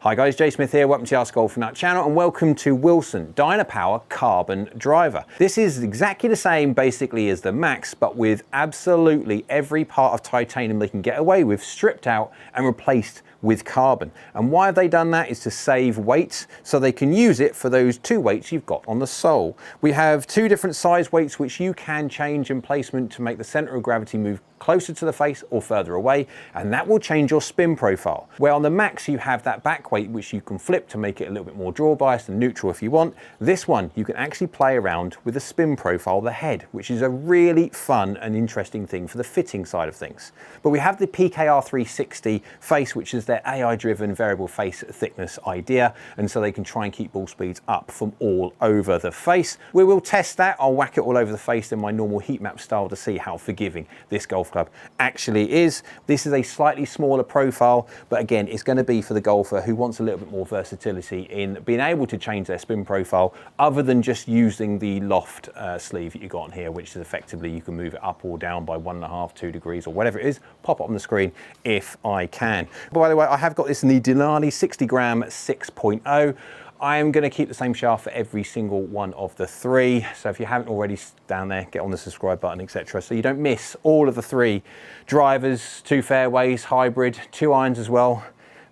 Hi guys, Jay Smith here, welcome to the AskGolfNut channel and welcome to Wilson DYNAPOWER Carbon Driver. This is exactly the same basically as the Max, but with absolutely every part of titanium they can get away with stripped out and replaced with carbon. And why have they done that is to save weight, so they can use it for those two weights you've got on the sole. We have two different size weights which you can change in placement to make the center of gravity move closer to the face or further away, and that will change your spin profile. Where on the Max you have that back weight which you can flip to make it a little bit more draw biased and neutral if you want. This one you can actually play around with the spin profile of the head, which is a really fun and interesting thing for the fitting side of things. But we have the PKR 360 face, which is their AI driven variable face thickness idea, and so they can try and keep ball speeds up from all over the face. We will test that. I'll whack it all over the face in my normal heat map style to see how forgiving this golf club actually is. This is a slightly smaller profile, but again, it's going to be for the golfer who wants a little bit more versatility in being able to change their spin profile other than just using the loft sleeve that you got on here, which is effectively you can move it up or down by 1.5, 2 degrees or whatever it is. Pop it on the screen if I can. By the way, I have got this in the Denali 60 gram 6.0. I am going to keep the same shaft for every single one of the three. So if you haven't already, down there, get on the subscribe button, etc. So you don't miss all of the three drivers, 2 fairways, hybrid, 2 irons as well.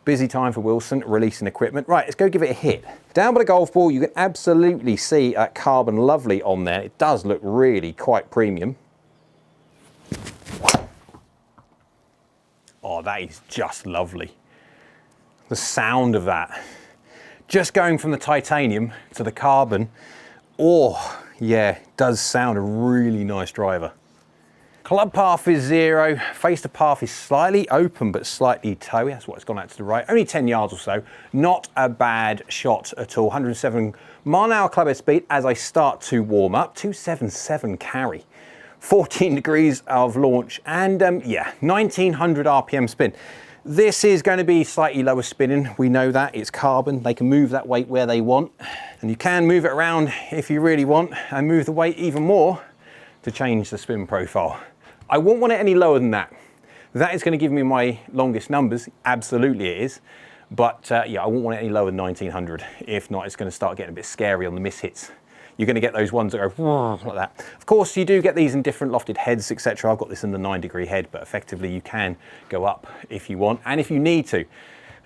Busy time for Wilson releasing equipment. Right, let's go give it a hit. Down by the golf ball, you can absolutely see Carbon Lovely on there. It does look really quite premium. Oh, that is just lovely. The sound of that. Just going from the titanium to the carbon, oh yeah, it does sound a really nice driver. Club path is 0, face to path is slightly open but slightly toey, that's what it's gone out to the right, only 10 yards or so. Not a bad shot at all, 107 mile/hour club head speed as I start to warm up, 277 carry, 14 degrees of launch, and yeah, 1900 RPM spin. This is going to be slightly lower spinning, we know that, it's carbon, they can move that weight where they want, and you can move it around if you really want, and move the weight even more to change the spin profile. I won't want it any lower than that. That is going to give me my longest numbers, absolutely it is, but yeah, I won't want it any lower than 1900, if not it's going to start getting a bit scary on the miss hits. You're going to get those ones that go like that. Of course, you do get these in different lofted heads, etc. I've got this in the 9-degree head, but effectively you can go up if you want and if you need to. And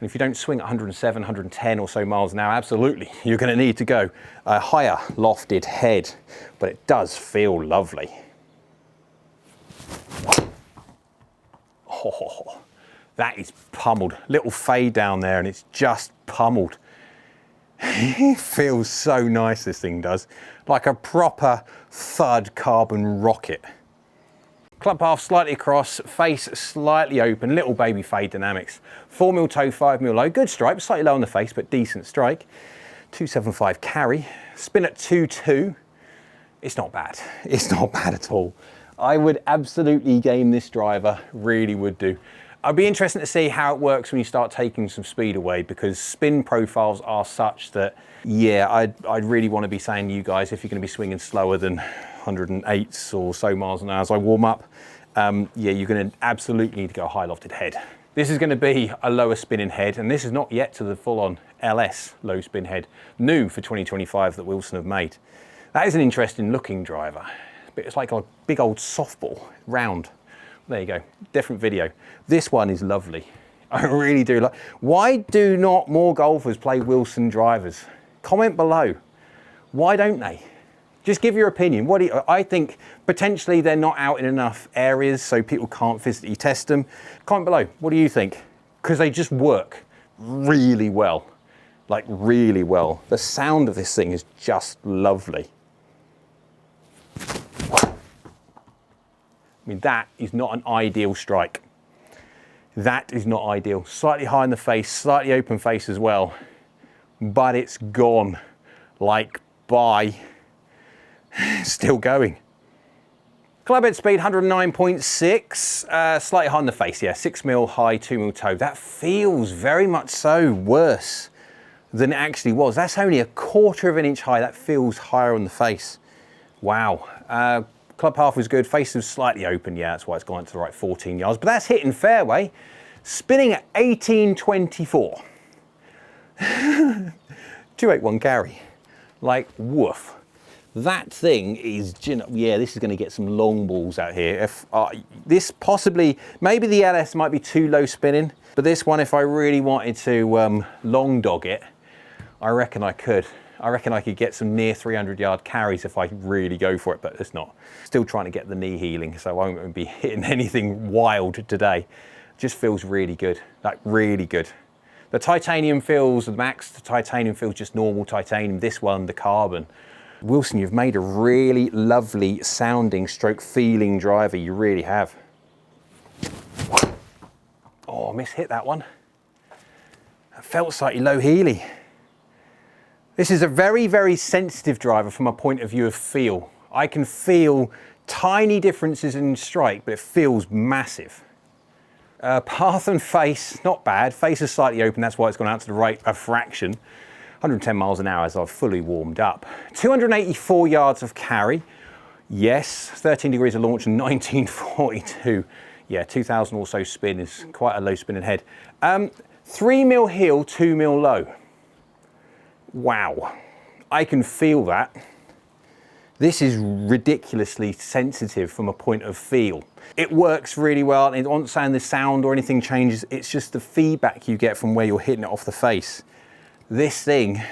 if you don't swing at 107, 110 or so miles an hour, absolutely, you're going to need to go a higher lofted head, but it does feel lovely. Oh, that is pummeled. Little fade down there and it's just pummeled. It feels so nice, this thing does. Like a proper thud carbon rocket. Club path slightly across, face slightly open, little baby fade dynamics. 4mm toe, 5mm low, good strike, slightly low on the face, but decent strike. 275 carry, spin at 2.2. It's not bad, it's not bad at all. I would absolutely game this driver, really would do. I'd be interested to see how it works when you start taking some speed away, because spin profiles are such that, yeah, I'd really want to be saying to you guys, if you're going to be swinging slower than 108 or so miles an hour as I warm up, yeah, you're going to absolutely need to go high lofted head. This is going to be a lower spinning head, and this is not yet to the full-on LS low spin head, new for 2025 that Wilson have made. That is an interesting looking driver. It's like a big old softball, round. There you go, different video. This one is lovely. I really do like. Why do not more golfers play Wilson drivers? Comment below. Why don't they? Just give your opinion. What do you, I think potentially they're not out in enough areas so people can't physically test them. Comment below. What do you think? Because they just work really well. Like really well. The sound of this thing is just lovely. I mean, that is not an ideal strike. That is not ideal. Slightly high in the face, slightly open face as well, but it's gone. Like, bye. Still going. Club head speed 109.6, slightly high in the face, yeah, 6mm high, 2mm toe. That feels very much so worse than it actually was. That's only a 1/4 of an inch high. That feels higher on the face. Wow. Club half was good, face was slightly open, yeah, that's why it's gone to the right 14 yards, but that's hitting fairway, spinning at 1824. 281 carry, like woof. That thing is, yeah, this is going to get some long balls out here. If this possibly, maybe the LS might be too low spinning, but this one, if I really wanted to long dog it, I reckon I could. I reckon I could get some near 300-yard carries if I really go for it, but it's not. Still trying to get the knee healing, so I won't be hitting anything wild today. Just feels really good, like really good. The titanium feels, the Max, the titanium feels just normal titanium. This one, the carbon. Wilson, you've made a really lovely sounding stroke feeling driver. You really have. Oh, I mishit that one. That felt slightly low heely. This is a very, very sensitive driver from a point of view of feel. I can feel tiny differences in strike, but it feels massive. Path and face, not bad. Face is slightly open, that's why it's gone out to the right a fraction. 110 miles an hour as I've fully warmed up. 284 yards of carry. Yes, 13 degrees of launch and 1942. Yeah, 2,000 or so spin is quite a low spinning head. 3 mil heel, 2 mil low. Wow, I can feel that. This is ridiculously sensitive from a point of feel. It works really well, and I'm not saying the sound or anything changes, it's just the feedback you get from where you're hitting it off the face. This thing,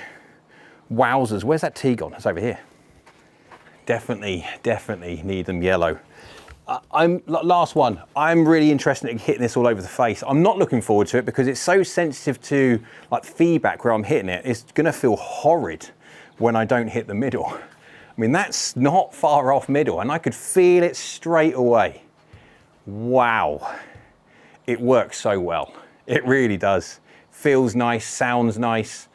wowzers, where's that tee gone? It's over here. Definitely need them yellow. Last one, I'm really interested in hitting this all over the face. I'm not looking forward to it because it's so sensitive to like feedback where I'm hitting it. It's gonna feel horrid when I don't hit the middle. I mean, that's not far off middle and I could feel it straight away. Wow, it works so well. It really does. Feels nice, sounds nice.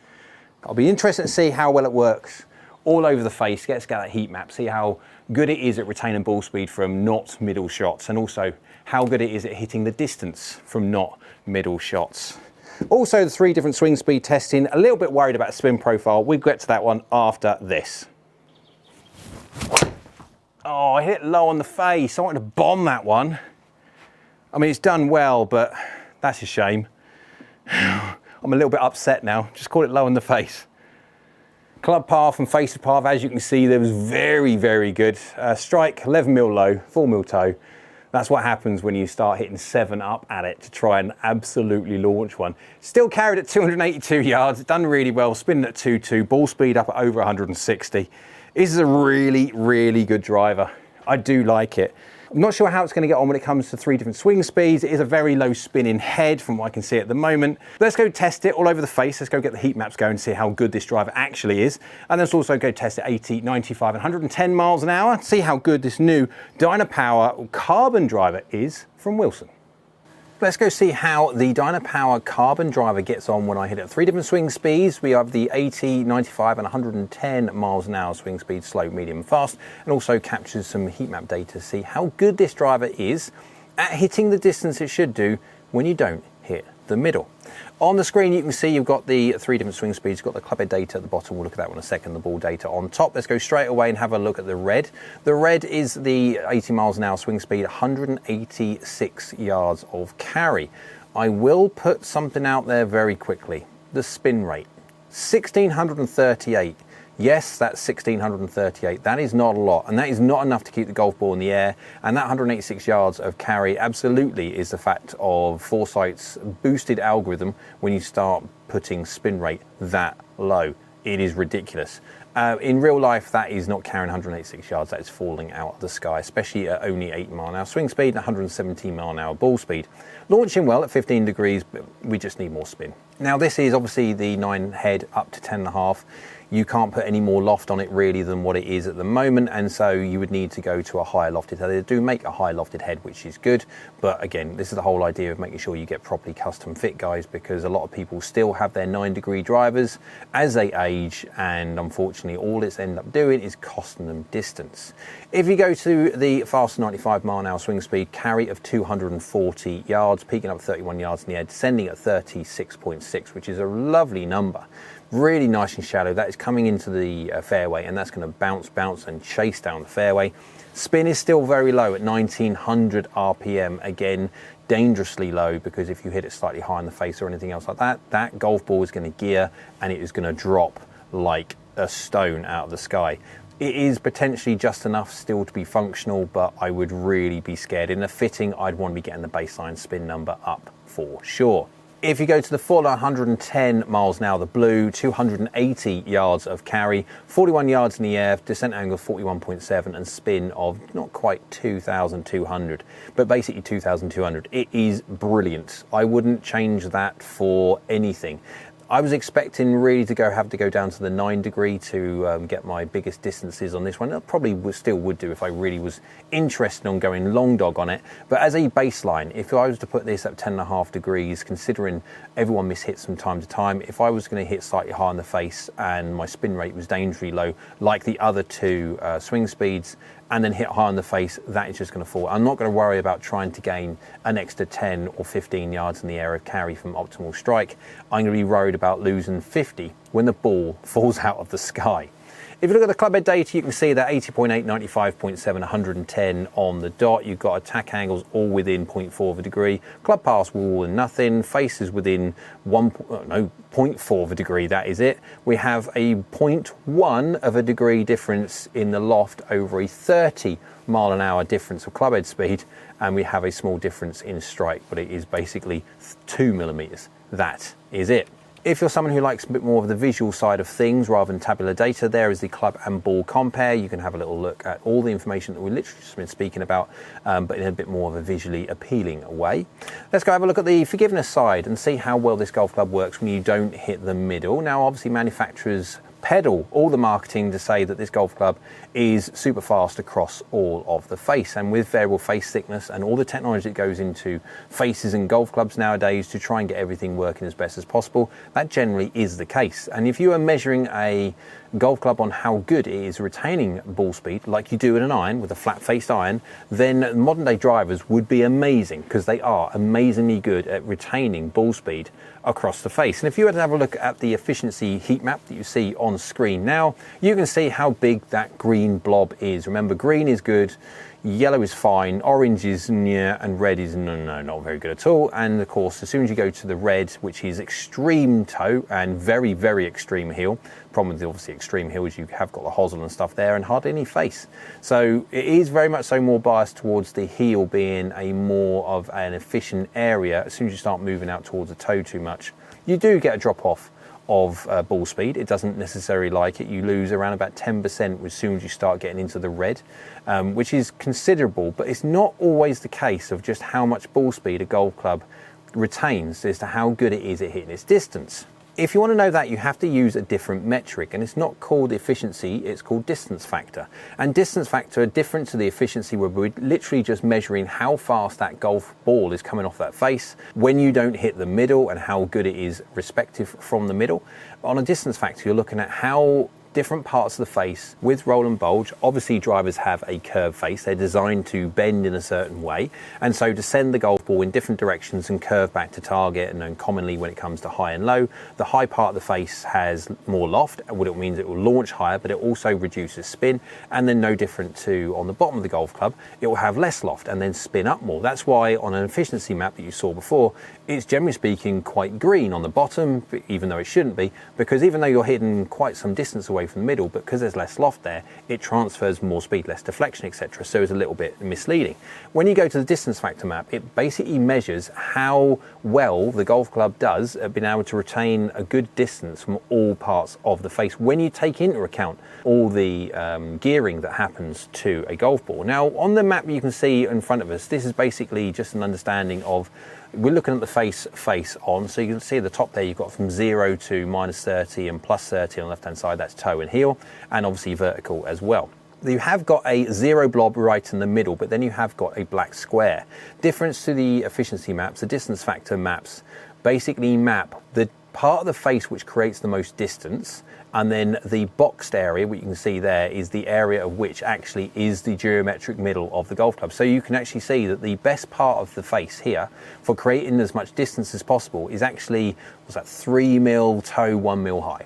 I'll be interested to see how well it works all over the face. Let's get that heat map, see how good it is at retaining ball speed from not middle shots, and also how good it is at hitting the distance from not middle shots. Also, the 3 different swing speed testing, a little bit worried about spin profile. We'll get to that one after this. Oh, I hit low on the face. I wanted to bomb that one. I mean, it's done well, but that's a shame. I'm a little bit upset now. Just call it low in the face. Club path and face of path, as you can see, there was very, very good. Strike, 11 mil low, 4 mil toe. That's what happens when you start hitting 7 up at it to try and absolutely launch one. Still carried at 282 yards, done really well, spinning at 2.2, ball speed up at over 160. This is a really, really good driver. I do like it. I'm not sure how it's going to get on when it comes to 3 different swing speeds. It is a very low spinning head from what I can see at the moment. Let's go test it all over the face. Let's go get the heat maps going and see how good this driver actually is. And let's also go test it 80, 95 and 110 miles an hour. See how good this new DYNAPOWER carbon driver is from Wilson. Let's go see how the DYNAPOWER carbon driver gets on when I hit it at 3 different swing speeds. We have the 80, 95 and 110 miles an hour swing speed, slow, medium and fast, and also captures some heat map data to see how good this driver is at hitting the distance it should do when you don't hit the middle. On the screen you can see you've got the 3 different swing speeds, you've got the club head data at the bottom, we'll look at that one in a second, the ball data on top. Let's go straight away and have a look at the red. The red is the 80 miles an hour swing speed, 186 yards of carry. I will put something out there very quickly. The spin rate, 1638. Yes, that's 1638. That is not a lot, and that is not enough to keep the golf ball in the air. And that 186 yards of carry absolutely is the fact of Foresight's boosted algorithm when you start putting spin rate that low. It is ridiculous. In real life, that is not carrying 186 yards. That is falling out of the sky, especially at only 8 mile an hour swing speed and 117 mile an hour ball speed. Launching well at 15 degrees, but we just need more spin. Now, this is obviously the 9 head up to 10.5. You can't put any more loft on it really than what it is at the moment, and so you would need to go to a higher lofted head. They do make a high lofted head, which is good, but again, this is the whole idea of making sure you get properly custom fit, guys, because a lot of people still have their 9-degree drivers as they age, and unfortunately all it's ended up doing is costing them distance. If you go to the faster 95 mile an hour swing speed, carry of 240 yards, peaking up 31 yards in the air, descending at 36.6, which is a lovely number. Really nice and shallow. That is coming into the fairway, and that's going to bounce and chase down the fairway. Spin is still very low at 1900 RPM. Again, dangerously low, because if you hit it slightly high in the face or anything else like that, that golf ball is going to gear and it is going to drop like a stone out of the sky. It is potentially just enough still to be functional, but I would really be scared. In a fitting, I'd want to be getting the baseline spin number up for sure. If you go to the full 110 miles an hour, the blue, 280 yards of carry, 41 yards in the air, descent angle 41.7 and spin of not quite 2,200, but basically 2,200. It is brilliant. I wouldn't change that for anything. I was expecting really to have to go down to the 9 degree to get my biggest distances on this one. I probably still would do if I really was interested on going long dog on it. But as a baseline, if I was to put this at 10.5 degrees, considering everyone mishits from time to time, if I was going to hit slightly high in the face and my spin rate was dangerously low, like the other two swing speeds, and then hit high on the face, that is just going to fall. I'm not going to worry about trying to gain an extra 10 or 15 yards in the air of carry from optimal strike. I'm going to be worried about losing 50 when the ball falls out of the sky. If you look at the club head data, you can see that 80.8, 95.7, 110 on the dot. You've got attack angles all within 0.4 of a degree. Club pass wall and nothing. Faces within 0.4 of a degree, that is it. We have a 0.1 of a degree difference in the loft over a 30 mile an hour difference of club head speed. And we have a small difference in strike, but it is basically 2 millimeters. That is it. If you're someone who likes a bit more of the visual side of things rather than tabular data, there is the club and ball compare. You can have a little look at all the information that we've literally just been speaking about, but in a bit more of a visually appealing way. Let's go have a look at the forgiveness side and see how well this golf club works when you don't hit the middle. Now, obviously, manufacturers peddle all the marketing to say that this golf club is super fast across all of the face, and with variable face thickness and all the technology that goes into faces and golf clubs nowadays to try and get everything working as best as possible, that generally is the case. And if you are measuring a golf club on how good it is retaining ball speed like you do in an iron with a flat faced iron, then modern day drivers would be amazing, because they are amazingly good at retaining ball speed across the face. And if you were to have a look at the efficiency heat map that you see on screen now, you can see how big that green blob is. Remember, green is good, yellow is fine, orange is yeah, and red is no, not very good at all. And of course, as soon as you go to the red, which is extreme toe and very, very extreme heel, problem with the obviously extreme heel is you have got the hosel and stuff there and hardly any face. So it is very much so more biased towards the heel being a more of an efficient area. As soon as you start moving out towards the toe too much, you do get a drop off of ball speed. It doesn't necessarily like it. You lose around about 10% as soon as you start getting into the red, which is considerable, but it's not always the case of just how much ball speed a golf club retains as to how good it is at hitting its distance. If you want to know that, you have to use a different metric, and it's not called efficiency, it's called distance factor. And distance factor are different to the efficiency, where we're literally just measuring how fast that golf ball is coming off that face when you don't hit the middle and how good it is respective from the middle. On a distance factor, you're looking at how different parts of the face with roll and bulge. Obviously, drivers have a curved face. They're designed to bend in a certain way, and so to send the golf ball in different directions and curve back to target. And then commonly when it comes to high and low, the high part of the face has more loft, what it means it will launch higher, but it also reduces spin. And then no different to on the bottom of the golf club, it will have less loft and then spin up more. That's why on an efficiency map that you saw before, it's generally speaking quite green on the bottom, even though it shouldn't be, because even though you're hitting quite some distance away from the middle, but because there's less loft there, it transfers more speed, less deflection, etc. So it's a little bit misleading. When you go to the distance factor map, it basically measures how well the golf club does at being able to retain a good distance from all parts of the face when you take into account all the gearing that happens to a golf ball. Now, on the map you can see in front of us, this is basically just an understanding of, we're looking at the face on, so you can see at the top there you've got from 0 to -30 and +30 on the left hand side, that's toe and heel, and obviously vertical as well. You have got a 0 blob right in the middle, but then you have got a black square. Difference to the efficiency maps, the distance factor maps basically map the part of the face which creates the most distance, and then the boxed area, what you can see there, is the area of which actually is the geometric middle of the golf club. So you can actually see that the best part of the face here for creating as much distance as possible is actually, what's that, 3 mil toe, 1 mil high.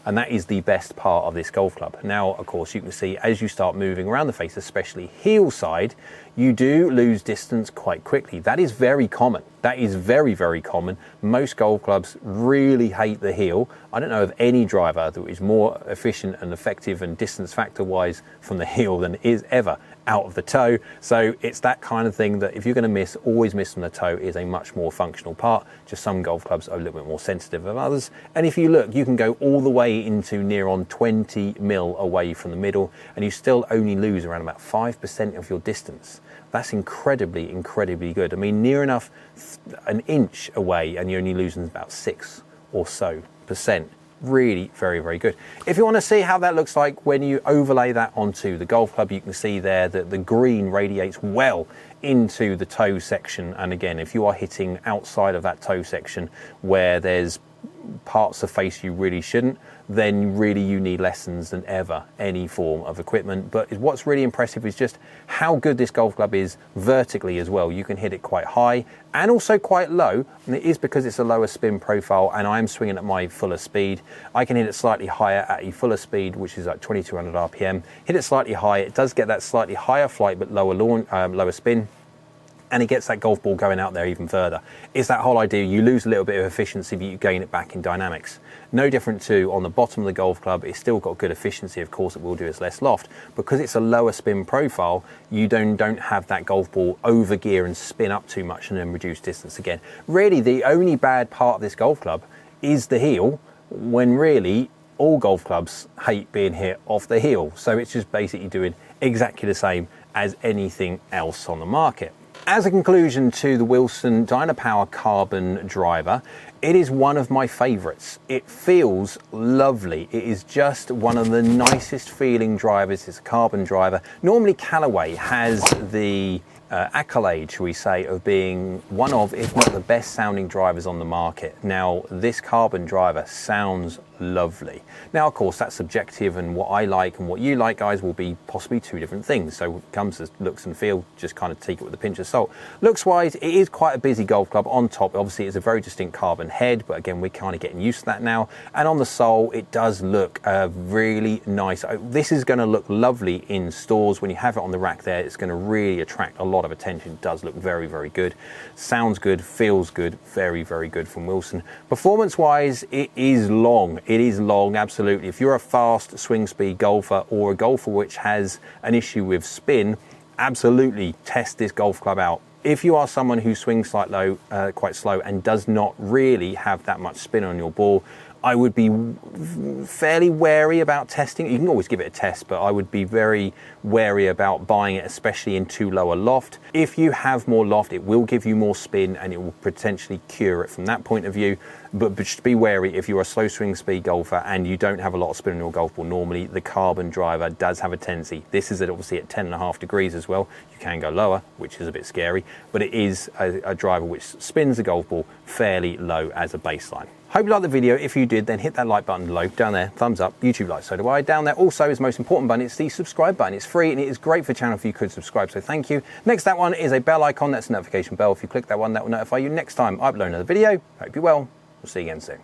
and that is the best part of this golf club. Now, of course, you can see as you start moving around the face, especially heel side, you do lose distance quite quickly. That is very common. That is very, very common. Most golf clubs really hate the heel. I don't know of any driver that is more efficient and effective and distance factor wise from the heel than is ever out of the toe. So it's that kind of thing that if you're going to miss, always miss from the toe is a much more functional part. Just some golf clubs are a little bit more sensitive than others. And if you look, you can go all the way into near on 20 mil away from the middle, and you still only lose around about 5% of your distance. That's incredibly, incredibly good. I mean, near enough an inch away and you're only losing about 6 or so %. Really very, very good. If you want to see how that looks like when you overlay that onto the golf club, you can see there that the green radiates well into the toe section. And again, if you are hitting outside of that toe section where there's parts of face you really shouldn't, then really you need lessons than ever any form of equipment. But what's really impressive is just how good this golf club is vertically as well. You can hit it quite high and also quite low, and it is because it's a lower spin profile and I'm swinging at my fuller speed. I can hit it slightly higher at a fuller speed, which is like 2200 RPM. Hit it slightly high, it does get that slightly higher flight but lower spin, and it gets that golf ball going out there even further. It's that whole idea, you lose a little bit of efficiency, but you gain it back in dynamics. No different to on the bottom of the golf club, it's still got good efficiency, of course it will do, it's less loft. Because it's a lower spin profile, you don't have that golf ball over gear and spin up too much and then reduce distance again. Really, the only bad part of this golf club is the heel, when really all golf clubs hate being hit off the heel. So it's just basically doing exactly the same as anything else on the market. As a conclusion to the Wilson DYNAPOWER carbon driver, it is one of my favorites. It feels lovely. It is just one of the nicest feeling drivers. It's a carbon driver. Normally Callaway has the accolade, shall we say, of being one of, if not the best sounding drivers on the market. Now, this carbon driver sounds lovely. Now, of course, that's subjective, and what I like and what you like, guys, will be possibly two different things. So when it comes to looks and feel, just kind of take it with a pinch of salt. Looks wise, it is quite a busy golf club. On top, obviously, it's a very distinct carbon head, but again, we're kind of getting used to that now. And on the sole, it does look really nice. This is going to look lovely in stores. When you have it on the rack there, it's going to really attract a lot of attention. It does look very, very good. Sounds good, feels good, very, very good from Wilson. Performance wise, it is long. It is long, absolutely. If you're a fast swing speed golfer or a golfer which has an issue with spin, absolutely test this golf club out. If you are someone who swings quite slow and does not really have that much spin on your ball, I would be fairly wary about testing. You can always give it a test, but I would be very wary about buying it, especially in too low a loft. If you have more loft, it will give you more spin and it will potentially cure it from that point of view. But just be wary if you're a slow swing speed golfer and you don't have a lot of spin on your golf ball. Normally, the carbon driver does have a tendency. This is obviously at 10.5 degrees as well. You can go lower, which is a bit scary, but it is a driver which spins the golf ball fairly low as a baseline. Hope you liked the video. If you did, then hit that like button below, down there, thumbs up, YouTube likes, so do I. Down there also is the most important button, it's the subscribe button. It's free and it is great for the channel if you could subscribe, so thank you. Next that one is a bell icon, that's a notification bell. If you click that one, that will notify you next time I upload another video. Hope you're well, we'll see you again soon.